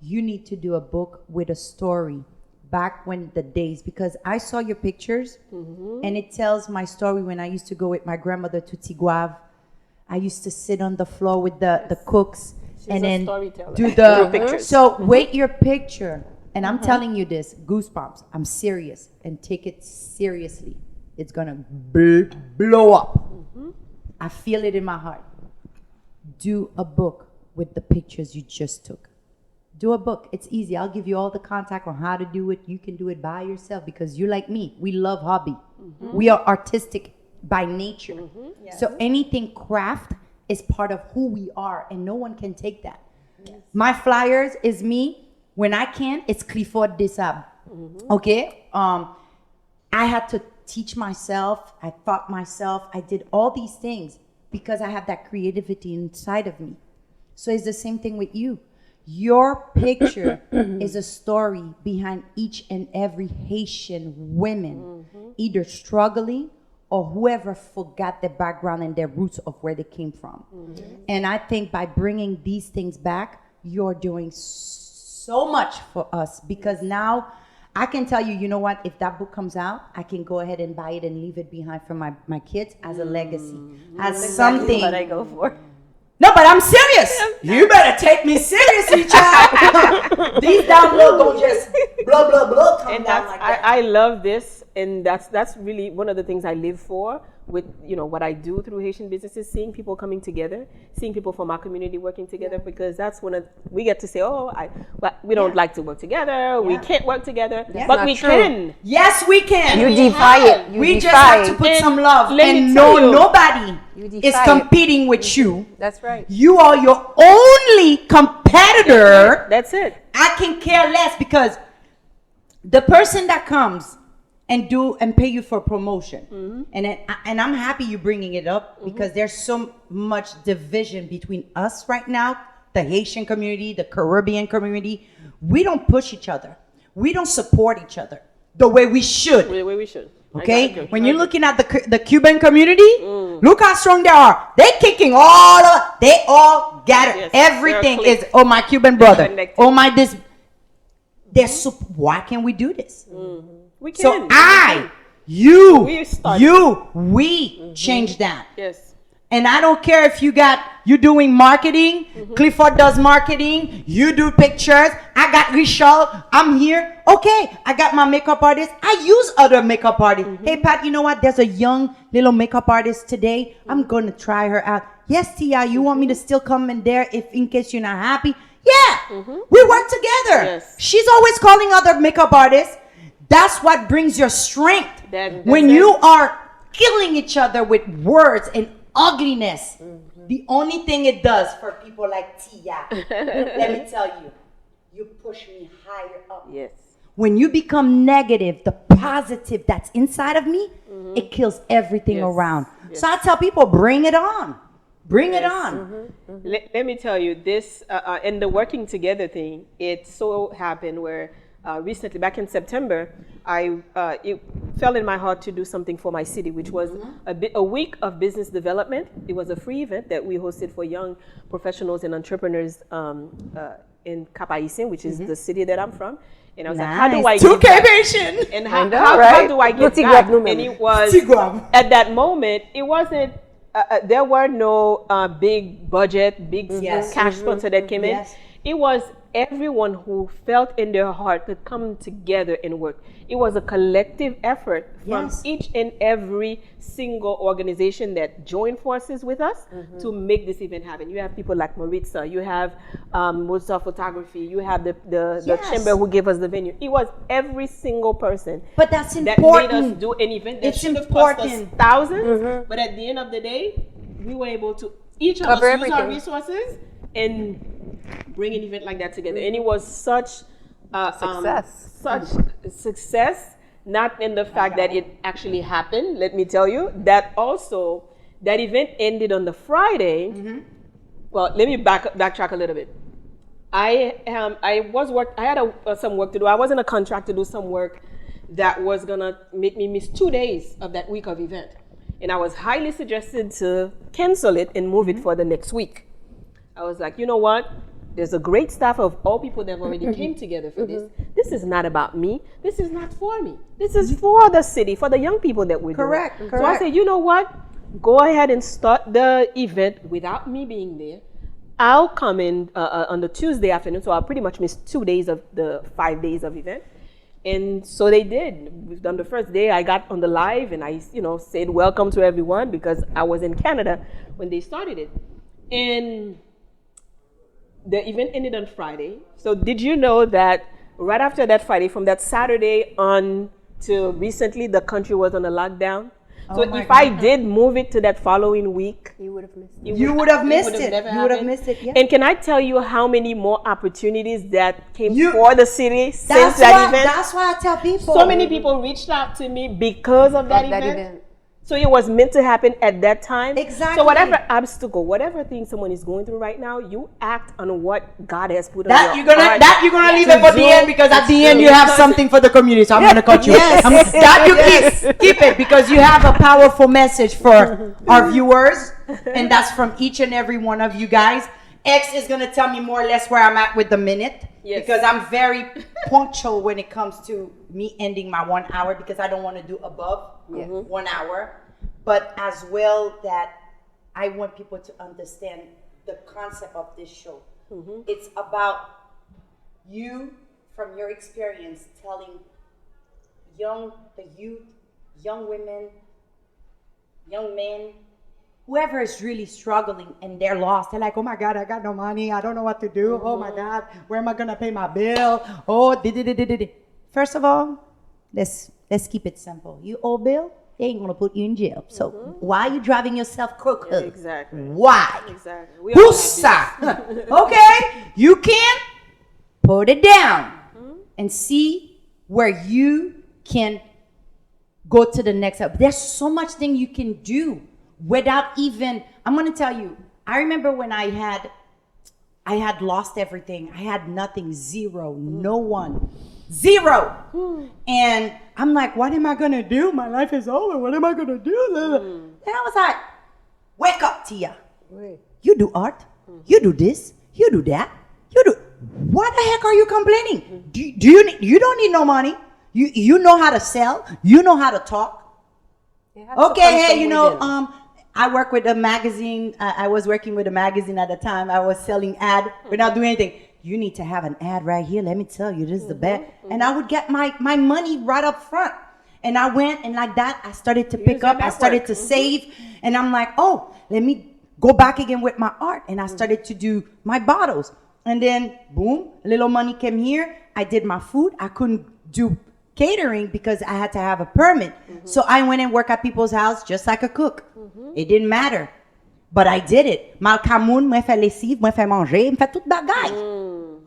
you need to do a book with a story back when the days, because I saw your pictures and it tells my story when I used to go with my grandmother to Tiguave. I used to sit on the floor with the cooks. She's and then do the pictures. So wait your picture, and I'm telling you this, goosebumps, I'm serious, and take it seriously. It's gonna blow up. I feel it in my heart. Do a book with the pictures you just took. Do a book. It's easy. I'll give you all the contact on how to do it. You can do it by yourself, because you're like me. We love hobby. We are artistic by nature. So anything craft is part of who we are, and no one can take that. My flyers is me. When I can, it's Clifford Desab. Okay? I had to teach myself. I taught myself. I did all these things because I have that creativity inside of me. So it's the same thing with you. Your picture is a story behind each and every Haitian women, either struggling or whoever forgot their background and their roots of where they came from. And I think by bringing these things back, you're doing so much for us, because now I can tell you, you know what, if that book comes out, I can go ahead and buy it and leave it behind for my kids as a legacy, as something that I go for. No, but I'm serious. You better take me seriously, child. These downloads don't just blah, blah, blah come down like that. I love this, and that's really one of the things I live for with, what I do through Haitian businesses, seeing people coming together, seeing people from our community working together, because that's we get to say, we don't like to work together, we can't work together, but we can. Yes, we can. You defy it. We just have to put some love, and nobody is competing with you. That's right. You are your only competitor. That's it. I can care less, because the person that comes and pay you for promotion, and I'm happy you're bringing it up, because there's so much division between us right now, the Haitian community, the Caribbean community. We don't push each other. We don't support each other the way we should. The way we should. Okay, when you're looking at the Cuban community, look how strong they are. They're kicking they all gather. Yes, everything is, my Cuban brother, my this. Why can't we do this? We can. So we change that. Yes. And I don't care if you're doing marketing, Clifford does marketing, you do pictures, I got Richard, I'm here. Okay, I got my makeup artist. I use other makeup artists. Hey, Pat, you know what? There's a young little makeup artist today. I'm going to try her out. Yes, Thia, you want me to still come in there in case you're not happy? Yeah, we work together. Yes. She's always calling other makeup artists. That's what brings your strength. When you are killing each other with words and ugliness. The only thing it does for people like Thia, let me tell you, you push me higher up. Yes. When you become negative, the positive that's inside of me, it kills everything around. Yes. So I tell people, bring it on. Bring it on. Let me tell you this, in the working together thing, it so happened where recently, back in September, it fell in my heart to do something for my city, which was a week of business development. It was a free event that we hosted for young professionals and entrepreneurs in Cap Haitian, which is the city that I'm from. And I was like, how do I give back? And how do I give back? And it was, at that moment, it wasn't, there were no big budget, big cash sponsor that came in. It was everyone who felt in their heart to come together and work. It was a collective effort from each and every single organization that joined forces with us to make this event happen. You have people like Maritza, you have Moza Photography, you have the chamber who gave us the venue. It was every single person But that's that important. made us do an event that It's should have cost us important. thousands, but at the end of the day, we were able to each of us use our resources and bring an event like that together. And it was such such success, not in the fact that it actually happened, let me tell you, that also, that event ended on the Friday. Well, let me backtrack a little bit. I had some work to do. I was in a contract to do some work that was gonna make me miss 2 days of that week of event. And I was highly suggested to cancel it and move it for the next week. I was like, you know what? There's a great staff of all people that have already came together for this. This is not about me. This is not for me. This is for the city, for the young people that we're doing. So I said, you know what? Go ahead and start the event without me being there. I'll come in on the Tuesday afternoon, so I'll pretty much miss 2 days of the 5 days of event. And so they did. On the first day, I got on the live and I, said welcome to everyone because I was in Canada when they started it. And the event ended on Friday. So did you know that right after that Friday, from that Saturday on to recently, the country was on a lockdown? So if I did move it to that following week, You would have missed it. You would have missed it. Yeah. And can I tell you how many more opportunities that came for the city since that event? That's why I tell people. So many people reached out to me because of that event. So it was meant to happen at that time. Exactly. So whatever obstacle, whatever thing someone is going through right now, you act on what God has put on your heart. That you're gonna leave it for the end because at the end you have something for the community. So I'm gonna cut you. Keep it because you have a powerful message for our viewers, and that's from each and every one of you guys. X is gonna tell me more or less where I'm at with the minute because I'm very punctual when it comes to me ending my 1 hour because I don't want to do above 1 hour, but as well that I want people to understand the concept of this show. It's about you, from your experience, telling the youth, young women, young men, whoever is really struggling and they're lost. They're like, oh my God, I got no money. I don't know what to do. Oh my God, where am I gonna pay my bill? First of all, let's keep it simple. You owe bill, they ain't gonna put you in jail. So why are you driving yourself crooked? Yeah, exactly. Why? Exactly. Okay, you can put it down and see where you can go to the next step. There's so much thing you can do without even, I'm gonna tell you, I remember when I had lost everything. I had nothing, zero, no one, zero. And I'm like, what am I gonna do? My life is over. What am I gonna do? And I was like, wake up, Thia. You do art. You do this. You do that. You do. What the heck are you complaining? You don't need no money. You know how to sell. You know how to talk. Okay, hey, I work with a magazine. I was working with a magazine at the time. I was selling ad without doing anything. You need to have an ad right here. Let me tell you, this is the best. And I would get my money right up front. And I went, and like that, I started to pick up. I started to save. And I'm like, oh, let me go back again with my art. And I started to do my bottles. And then, boom, a little money came here. I did my food. I couldn't do catering because I had to have a permit. So I went and worked at people's house just like a cook. It didn't matter. But I did it. Mal kamoun, moi fais lessive, moi fais manger, moi fais tout bagay.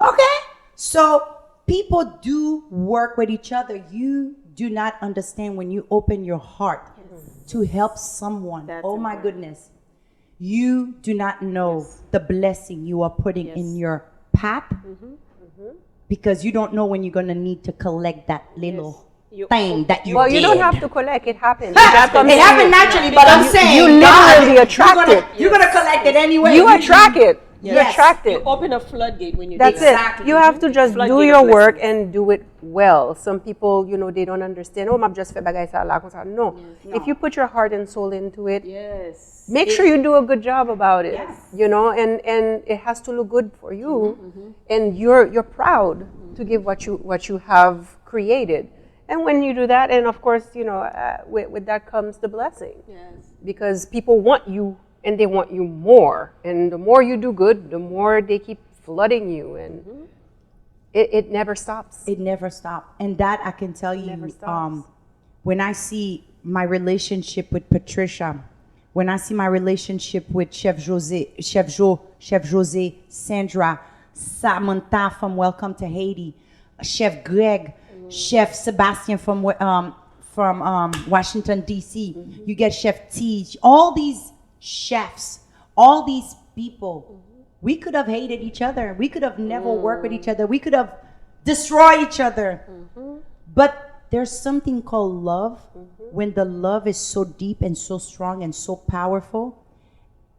Okay? So people do work with each other. You do not understand when you open your heart to help someone. That's oh my important. goodness. You do not know the blessing you are putting in your path because you don't know when you're going to need to collect that little thing that you Well, did. you don't have to collect. It happens. It happened naturally, but I'm saying you literally God, attract it. You're going to collect it anyway. You attract it. You Yes. attract You it. open a floodgate when you That's do that. Exactly. it. You have to just do Floodgate your of work blessings. and do it well. Some people, they don't understand. Oh, m'a just fait bagay sa la, kon sa. No. If you put your heart and soul into it, Yes. make sure you do a good job about it. And it has to look good for you, and you're proud to give what you have created. And when you do that, and of course, with that comes the blessing. Yes. Because people want you and they want you more. And the more you do good, the more they keep flooding you. And it never stops. It never stopped. And that I can tell you, never stops. when I see my relationship with Patricia, when I see my relationship with Chef Jose, Sandra, Samantha from Welcome to Haiti, Chef Greg, Chef Sebastian from Washington, D.C., you get Chef T, all these chefs, all these people, we could have hated each other. We could have never worked with each other. We could have destroyed each other. But there's something called love. When the love is so deep and so strong and so powerful,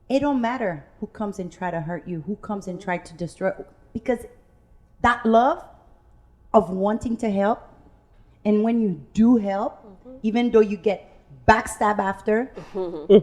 it don't matter who comes and try to hurt you, who comes and try to destroy, because that love of wanting to help, and when you do help, even though you get backstab after,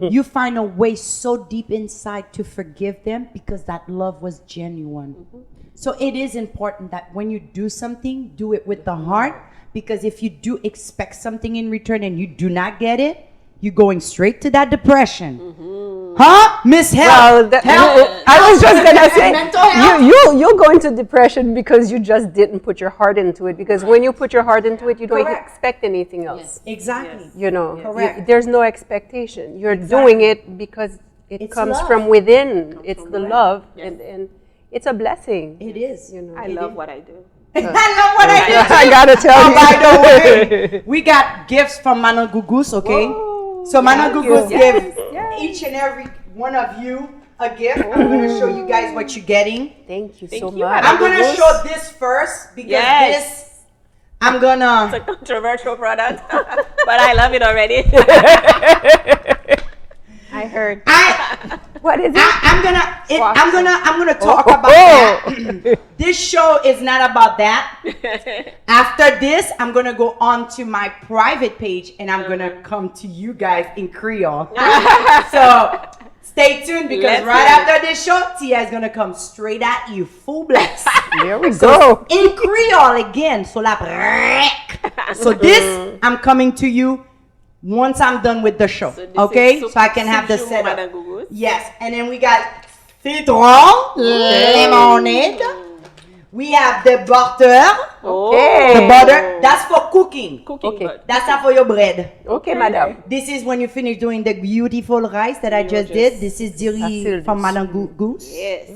you find a way so deep inside to forgive them because that love was genuine. So it is important that when you do something, do it with the heart, because if you do expect something in return and you do not get it, you're going straight to that depression. Huh? Miss Help. Well, Help. I was just gonna say, Mental health. you'll go into depression because you just didn't put your heart into it. Because when you put your heart into it, you don't Correct. expect anything else. Exactly. You- there's no expectation. You're doing it because it It's comes love. from within. It's the love, and it's a blessing. It is. I love what I do. I know what I did. I gotta tell you. By the way, we got gifts from Manon Gugus, okay? So Manon Gugus gave each and every one of you a gift. I'm going to show you guys what you're getting. Thank you so you, much. I'm going to show this first because this, I'm going It's to... a controversial product, but I love it already. I heard. What is it? I'm gonna talk about that. This show is not about that. After this, I'm gonna go on to my private page and I'm gonna come to you guys in Creole. So stay tuned because right after this show, Tia is gonna come straight at you, full blast. There we go. In Creole again. So so this, I'm coming to you once I'm done with the show, okay? So I can have the setup. Yes, and then we got citron, lemonade. We have the butter, the butter. That's for cooking. Okay. That's not for your bread. Okay, madam. This is when you finish doing the beautiful rice that I just did. This is diri from Madame Goose. Yes.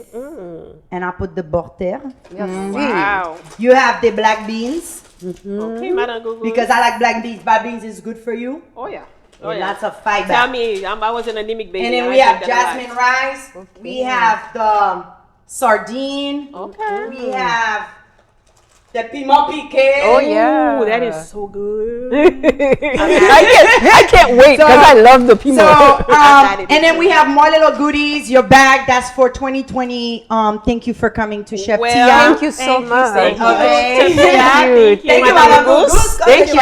And I put the butter. Wow. You have the black beans. Okay, Madam Google. Because I like black beans. Black beans is good for you. Oh yeah. Lots of fiber. Tell me, I was an anemic baby. And then I we have drink that a jasmine lot. rice. We have the sardine. Okay. We have the piment piqué. Oh yeah. Ooh, that is so good. I can't wait because I love the piment. So, and then we have more little goodies. Your bag, that's for 2020. Thank you for coming to Chef Thia. Thank you so much. Thank you. Okay. Thank you. Thank you, Madame Madame Goose. Goose. Thank you.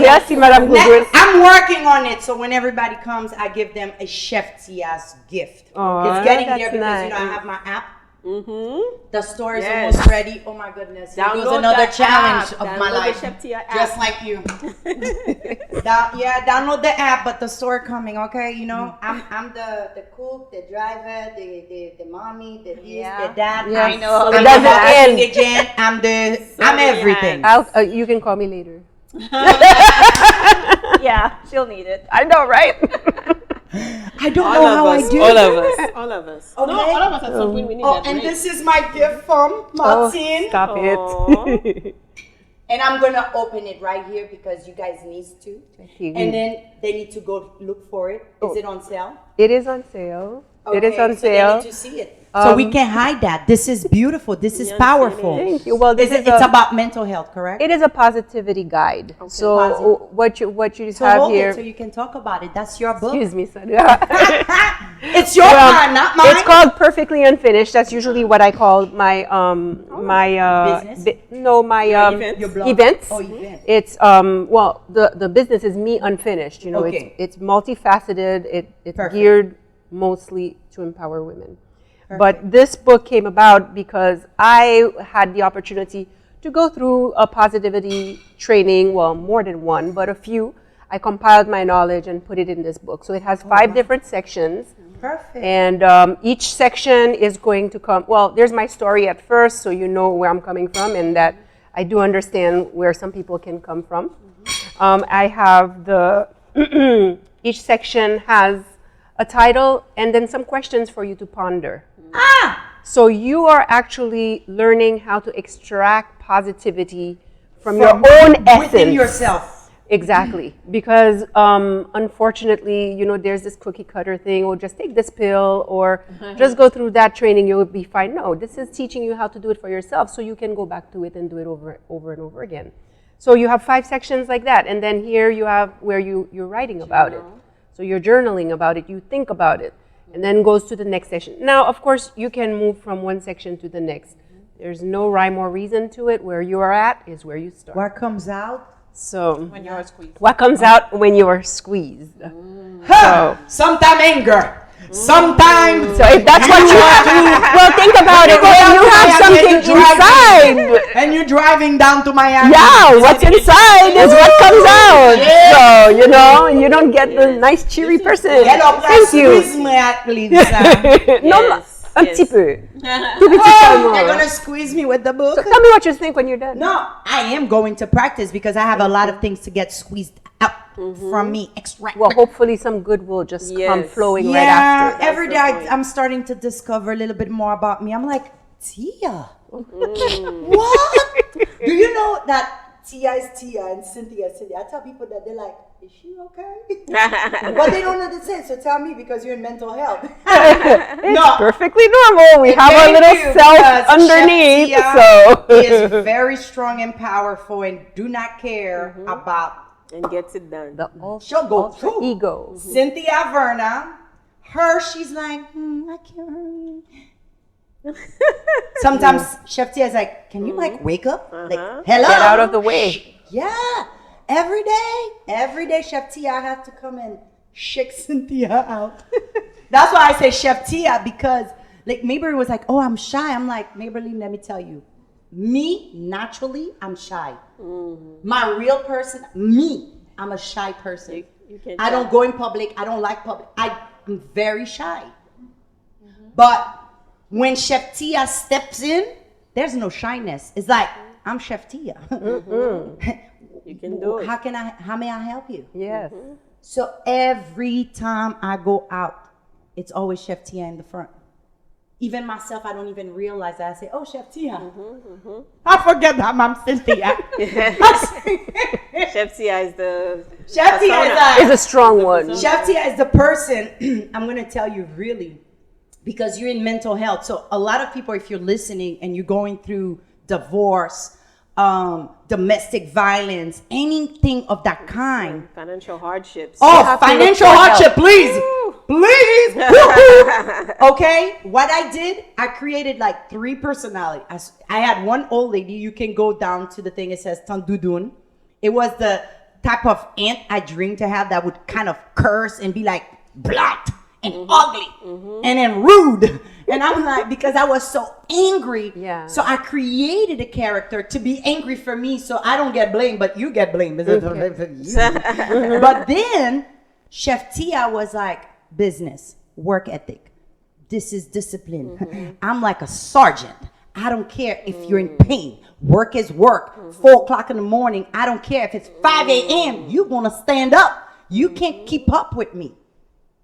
Yes, Madame Gougouin. I'm working on it, so when everybody comes, I give them a Chef Thia's gift. Aw, It's getting that's there because nice. I have my app. Mm-hmm. The store is Yes. almost ready. Oh my goodness! It was Download another the challenge app. of my Download the life, Chef Thia app. just like you. Download the app, but the store coming. Okay, you know, I'm the cook, the driver, the mommy, the this, Yeah. the dad. Yes. I'm, I know. I'm It the doesn't marketing end. agent. I'm many everything. You can call me later. Yeah, she'll need it. I know, right? I don't know how I do all that. of us, all of us. No, all of us at some point we need that And break. this is my gift from Martine. Stop it. And I'm gonna open it right here because you guys need to. Thank you. And then they need to go look for it. Is it on sale? It is on sale. It is on So they sale. need to see it. So we can hide that. This is beautiful. This is powerful. Thank you. Well, this is It's about mental health, correct? it is a positivity guide. So Positive. what you So have hold here. it so you can talk about it. That's your book. Excuse me, Sandra. It's your time, not mine. It's called Perfectly Unfinished. That's usually what I call my Business? my events? Your blog. events. Oh, events. It's well the business is me unfinished. You know, Okay. it's multifaceted. It's Perfect. geared mostly to empower women. But this book came about because I had the opportunity to go through a positivity training, well, more than one, but a few. I compiled my knowledge and put it in this book. So it has 5 different sections. Perfect. And each section is going to come, well, there's my story at first, so you know where I'm coming from and that I do understand where some people can come from. I have the, each section has a title and then some questions for you to ponder. So you are actually learning how to extract positivity from your own essence. Within yourself. Exactly. Because unfortunately, you know, there's this cookie cutter thing, or just take this pill, or just go through that training, you'll be fine. No, this is teaching you how to do it for yourself so you can go back to it and do it over and over again. So you have 5 sections like that. And then here you have where you're writing about it. So you're journaling about it, you think about it, and then goes to the next section. Now, of course, you can move from one section to the next. There's no rhyme or reason to it. Where you are at is where you start. What comes out? So When you're squeezed. what comes out when you are squeezed? Sometimes anger. Sometimes. So if that's what you have, well, think about it. When you have something inside, And you're driving down to Miami. yeah, what's inside is what comes out. So, you know, you don't get the nice cheery person. Hello, Thank you. squeeze me at Lisa. Non, un petit peu. Tout petit Oh, they're seulement. gonna squeeze me with the book. Tell me what you think when you're done. No, I am going to practice because I have a lot of things to get squeezed out from me. Extract. Well, hopefully some good will just come Yes. flowing right Yeah, after. every the day point. I'm starting to discover a little bit more about me. I'm like, Thia. What? Do you know that Thia is Thia and Cynthia is Cynthia? I tell people that they're like, is she okay? But they don't understand. So tell me because you're in mental health. It's perfectly normal. We have our Thank little you, self because underneath. Chef So Thia is very strong and powerful and do not care about. And gets it done. the She'll go ultra through. ego. Cynthia Verna, she's like, I can't. Sometimes Chef Thia is like, can you like wake up? Like, hello. Get out of the way. Yeah. Every day, Chef Thia, I have to come and shake Cynthia out. That's why I say Chef Thia, because like Maybeline was like, oh, I'm shy. I'm like, Maybeline, let me tell you. Me, naturally, I'm shy. My real person, me, I'm a shy person. You can I don't go in public. I don't like public. I'm very shy. But when Chef Thia steps in, there's no shyness. It's like, I'm Chef Thia. You can do it. How may I help you? Yes. So every time I go out, it's always Chef Thia in the front. Even myself, I don't even realize that. I say, oh, Chef Thia. I forget that I'm Cynthia. Chef Thia is the Chef Thia is persona. It's a strong one. Chef Thia is the person, I'm going to tell you really, because you're in mental health. So a lot of people, if you're listening and you're going through divorce, domestic violence, anything of that kind. Financial hardships. Oh, financial hardship, please. Please. Okay, what I did, I created like 3 personalities. I had one old lady. You can go down to the thing, it says Tandudun. It was the type of aunt I dreamed to have that would kind of curse and be like blunt and ugly and then rude. And I'm like, because I was so angry. Yeah. So I created a character to be angry for me so I don't get blamed, but you get blamed. But then Chef Thia was like, business, work ethic. This is discipline. I'm like a sergeant. I don't care if you're in pain. Work is work. 4 o'clock in the morning, I don't care if it's 5 a.m. You're going to stand up. You can't keep up with me.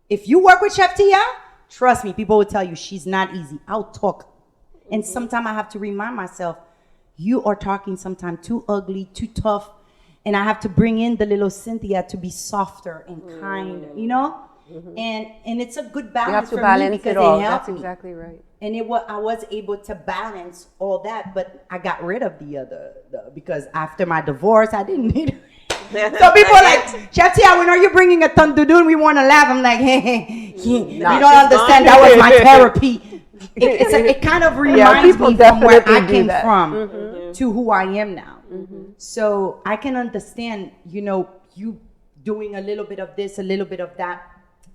If you work with Chef Thia, trust me, people will tell you she's not easy. I'll talk. And sometimes I have to remind myself, you are talking sometimes too ugly, too tough. And I have to bring in the little Cynthia to be softer and kind, you know? And it's a good balance. You have to for balance me because it all. they help That's me. exactly right. And I was able to balance all that, but I got rid of the other because after my divorce, I didn't need it. So people are like, Chef Thia, when are you bringing a tandoudou? We want to laugh. I'm like, hey, you don't understand. That was my therapy. It kind of reminds me from where I came from to who I am now. So I can understand, you doing a little bit of this, a little bit of that.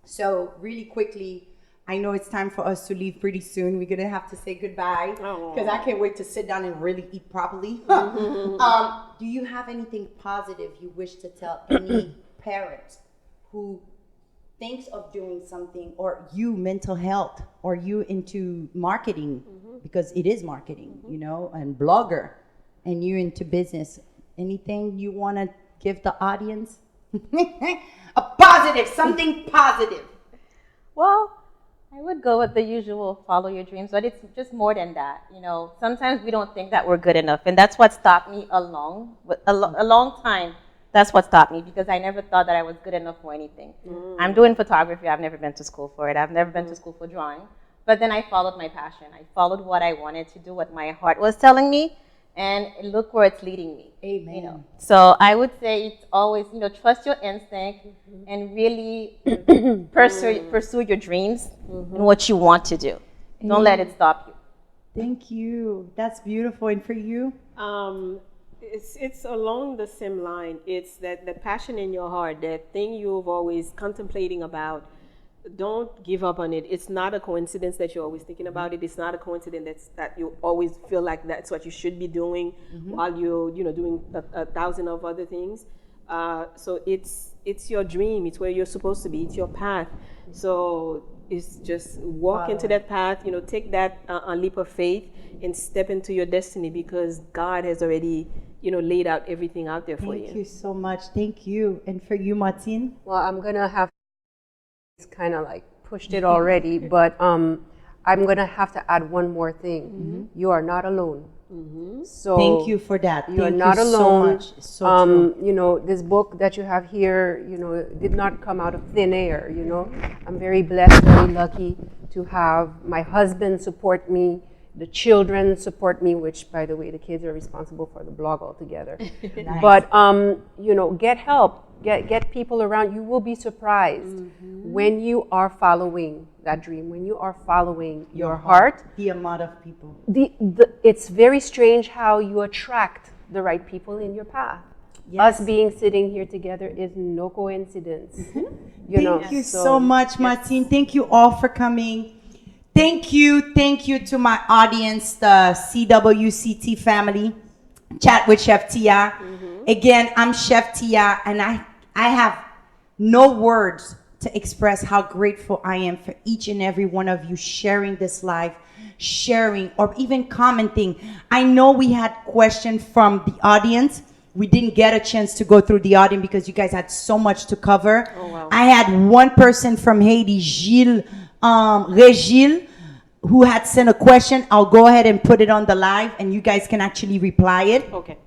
So really quickly, I know it's time for us to leave pretty soon. We're gonna have to say goodbye because I can't wait to sit down and really eat properly. Do you have anything positive you wish to tell any parent who thinks of doing something, or you mental health, or you into marketing, because it is marketing, and blogger, and you into business? Anything you want to give the audience? A positive, something positive. Well, I would go with the usual follow your dreams, but it's just more than that. Sometimes we don't think that we're good enough, and that's what stopped me a long time. That's what stopped me, because I never thought that I was good enough for anything. I'm doing photography. I've never been to school for it. I've never been to school for drawing. But then I followed my passion. I followed what I wanted to do, what my heart was telling me, and look where it's leading me. Amen. So I would say it's always, trust your instinct and really pursue your dreams and what you want to do. Don't let it stop you. Thank you. That's beautiful. And for you? It's along the same line. It's that the passion in your heart, that thing you've always contemplating about. Don't give up on it. It's not a coincidence that you're always thinking about it. It's not a coincidence that you always feel like that's what you should be doing while you're doing a thousand of other things. So it's your dream. It's where you're supposed to be. It's your path. So it's just walk into that path. Take that leap of faith and step into your destiny, because God has already laid out everything out there for you. Thank you so much. Thank you. And for you, Martine? Well, I'm gonna have kind of like pushed it already, but I'm gonna have to add one more thing. You are not alone. So thank you for that. You are Thank not you alone. So much. It's so true. This book that you have here, did not come out of thin air. I'm very blessed, very lucky to have my husband support me, the children support me, which, by the way, the kids are responsible for the blog altogether. Nice. But get help. Get people around. You will be surprised when you are following that dream, when you are following your heart. The amount of people. It's very strange how you attract the right people in your path. Yes. Us being sitting here together is no coincidence. Thank you so much, Martine. Thank you all for coming. Thank you to my audience, the CWCT family. Chat with Chef Thia. Again, I'm Chef Thia, and I have no words to express how grateful I am for each and every one of you sharing this live, sharing, or even commenting. I know we had questions from the audience. We didn't get a chance to go through the audience because you guys had so much to cover. Oh, wow. I had one person from Haiti, Regil, who had sent a question. I'll go ahead and put it on the live, and you guys can actually reply it. Okay.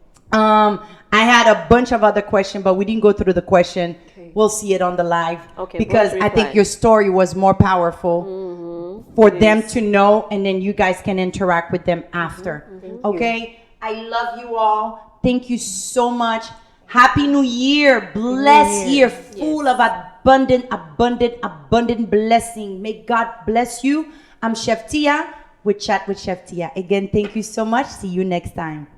I had a bunch of other questions, but we didn't go through the question. Okay. We'll see it on the live. Okay, because I think your story was more powerful for them to know, and then you guys can interact with them after. Okay? I love you all. Thank you so much. Happy New Year. Blessed year full of abundant blessing. May God bless you. I'm Chef Thia with Chat with Chef Thia. Again, thank you so much. See you next time.